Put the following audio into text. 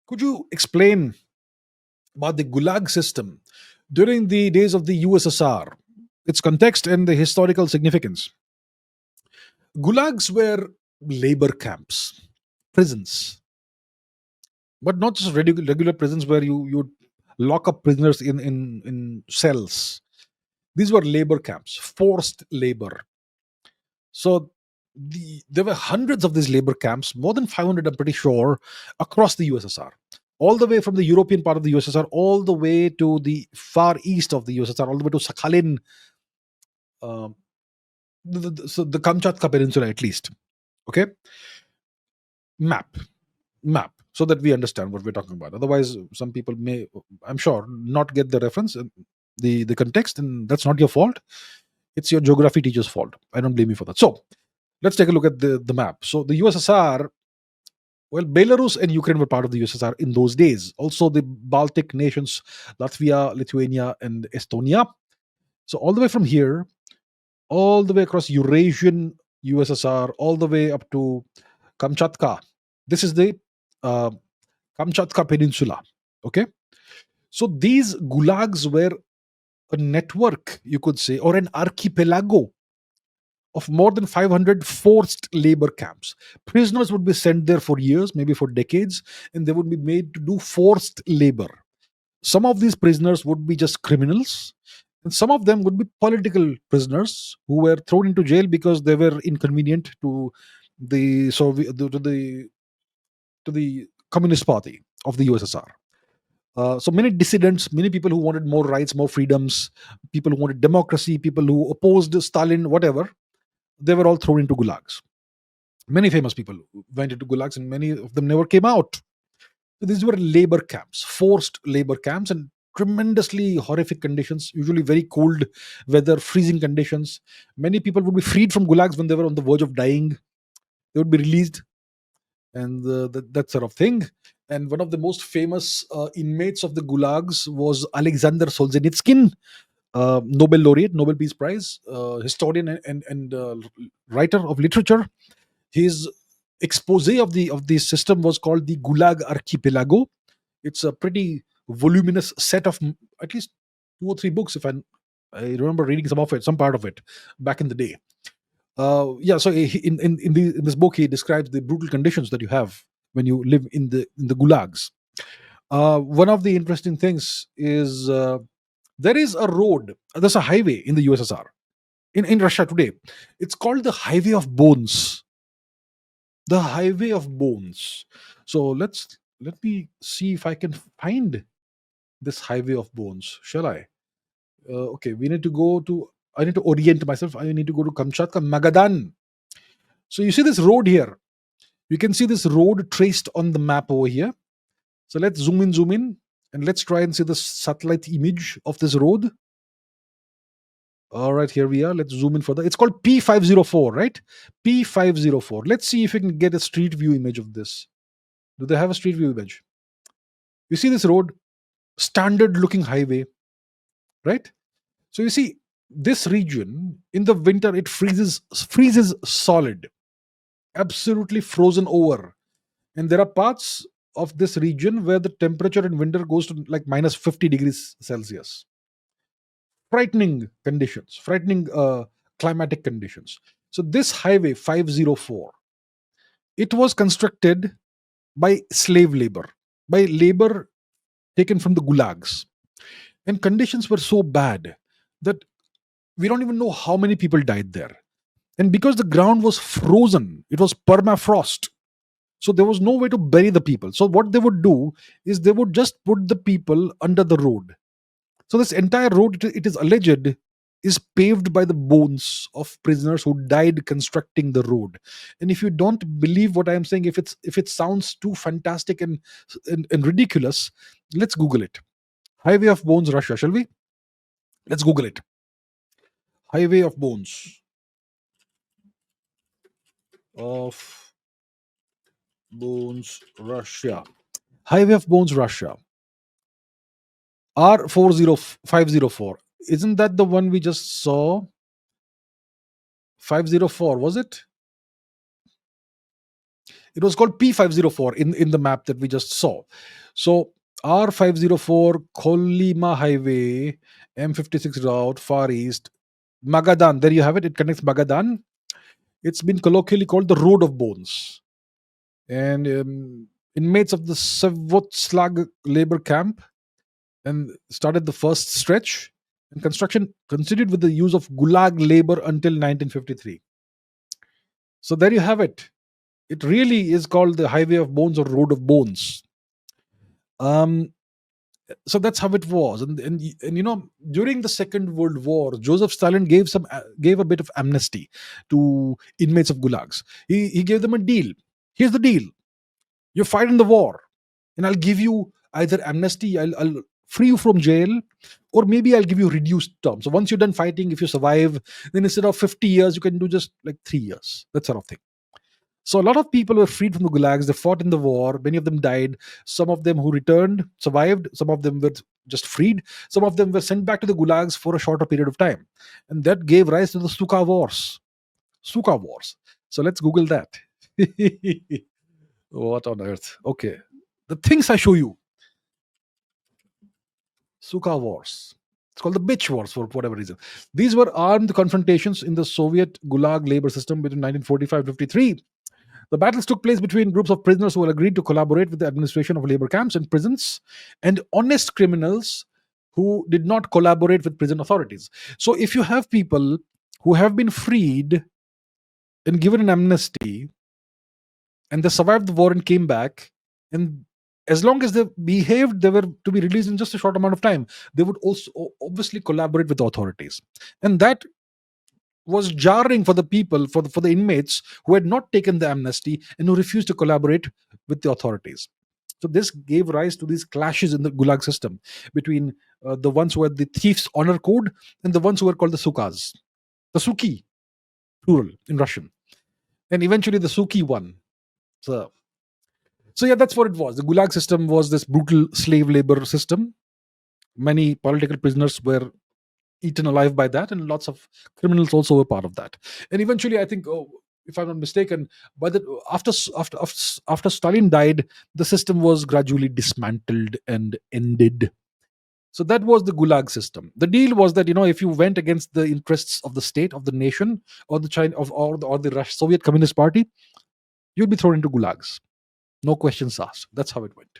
Could you explain about the Gulag system during the days of the USSR, its context and the historical significance? Gulags were labor camps, prisons, but not just regular prisons where you lock up prisoners in cells. These were labor camps, forced labor. So there were hundreds of these labor camps, more than 500, I'm pretty sure, across the USSR. All the way from the European part of the USSR, all the way to the far east of the USSR, all the way to Sakhalin, uh, so the Kamchatka Peninsula at least. Okay, map, map, so that we understand what we're talking about. Otherwise, some people may, I'm sure, not get the reference, the context, and that's not your fault. It's your geography teacher's fault. I don't blame you for that. So let's take a look at the map. So the USSR, well, Belarus and Ukraine were part of the USSR in those days. Also, the Baltic nations, Latvia, Lithuania, and Estonia. So all the way from here, all the way across Eurasian USSR, all the way up to Kamchatka. This is the uh, Kamchatka Peninsula. Okay, so these gulags were a network, you could say, or an archipelago of more than 500 forced labor camps. Prisoners would be sent there for years, maybe for decades, and they would be made to do forced labor. Some of these prisoners would be just criminals, and some of them would be political prisoners who were thrown into jail because they were inconvenient to the Soviet, to the Communist Party of the USSR. So many dissidents, many people who wanted more rights, more freedoms, people who wanted democracy, people who opposed Stalin, whatever, they were all thrown into gulags. Many famous people went into gulags, and many of them never came out. So these were labor camps, forced labor camps, and tremendously horrific conditions, usually very cold weather, freezing conditions. Many people would be freed from gulags when they were on the verge of dying. They would be released, and that sort of thing. And one of the most famous inmates of the gulags was Alexander Solzhenitsyn, Nobel laureate, Nobel Peace Prize, historian and writer of literature. His expose of the system was called the Gulag Archipelago. It's a pretty voluminous set of at least two or three books. If I remember reading some of it, some part of it, back in the day. Yeah, so in this book, he describes the brutal conditions that you have when you live in the gulags. One of the interesting things is there is a road, there's a highway in the USSR, in Russia today. It's called the Highway of Bones. The Highway of Bones. So let me see if I can find this Highway of Bones. Shall I? Okay, we need to go to. I need to orient myself. I need to go to Kamchatka, Magadan. So you see this road here. You can see this road traced on the map over here. So let's zoom in, and let's try and see the satellite image of this road. All right, here we are. Let's zoom in further. It's called P504, right? P504. Let's see if we can get a street view image of this. Do they have a street view image? You see this road, standard looking highway, right? So you see this region in the winter, it freezes solid, absolutely frozen over. And there are parts of this region where the temperature in winter goes to like minus 50 degrees Celsius. Frightening conditions, frightening climatic conditions. So this highway 504, it was constructed by slave labor, by labor taken from the gulags. And conditions were so bad that we don't even know how many people died there. And because the ground was frozen, it was permafrost. So there was no way to bury the people. So what they would do is they would just put the people under the road. So this entire road, it is alleged, is paved by the bones of prisoners who died constructing the road. And if you don't believe what I am saying, if it sounds too fantastic and ridiculous, let's Google it. Highway of Bones, Russia, shall we? Let's Google it. Highway of Bones. Of Bones, Russia. Highway of Bones, Russia. R40504. Isn't that the one we just saw? 504, was it? It was called P504 in the map that we just saw. So R504 Kolima Highway, M56 route, Far East, Magadan. There you have it. It connects Magadan. It's been colloquially called the Road of Bones. And inmates of the Savotslag labor camp and started the first stretch. And construction continued with the use of Gulag labor until 1953. So there you have it. It really is called the Highway of Bones or Road of Bones. Um, so that's how it was, and during the Second World War, Joseph Stalin gave a bit of amnesty to inmates of gulags. He gave them a deal. Here's the deal: you're fighting the war, and I'll give you either amnesty, I'll free you from jail, or maybe I'll give you reduced terms. So once you're done fighting, if you survive, then instead of 50 years, you can do just like 3 years, that sort of thing. So a lot of people were freed from the gulags. They fought in the war. Many of them died. Some of them who returned survived. Some of them were just freed. Some of them were sent back to the gulags for a shorter period of time. And that gave rise to the Suka Wars. Suka Wars. So let's Google that. What on earth? Okay. The things I show you. Suka Wars. It's called the Bitch Wars for whatever reason. These were armed confrontations in the Soviet Gulag labor system between 1945 53. The battles took place between groups of prisoners who had agreed to collaborate with the administration of labor camps and prisons and honest criminals who did not collaborate with prison authorities. So, if you have people who have been freed and given an amnesty and they survived the war and came back, and as long as they behaved, they were to be released in just a short amount of time, they would also obviously collaborate with the authorities. And that was jarring for the people, for the inmates who had not taken the amnesty and who refused to collaborate with the authorities. So this gave rise to these clashes in the Gulag system between the ones who had the thief's honor code and the ones who were called the Sukas, the Suki, plural in Russian, and eventually the Suki won. So yeah, that's what it was. The Gulag system was this brutal slave labor system. Many political prisoners were eaten alive by that, and lots of criminals also were part of that. And eventually, I think, if I'm not mistaken, by the after Stalin died, the system was gradually dismantled and ended. So that was the Gulag system. The deal was that if you went against the interests of the state, of the nation, or the China or the Soviet Communist Party, you'd be thrown into gulags. No questions asked. That's how it went.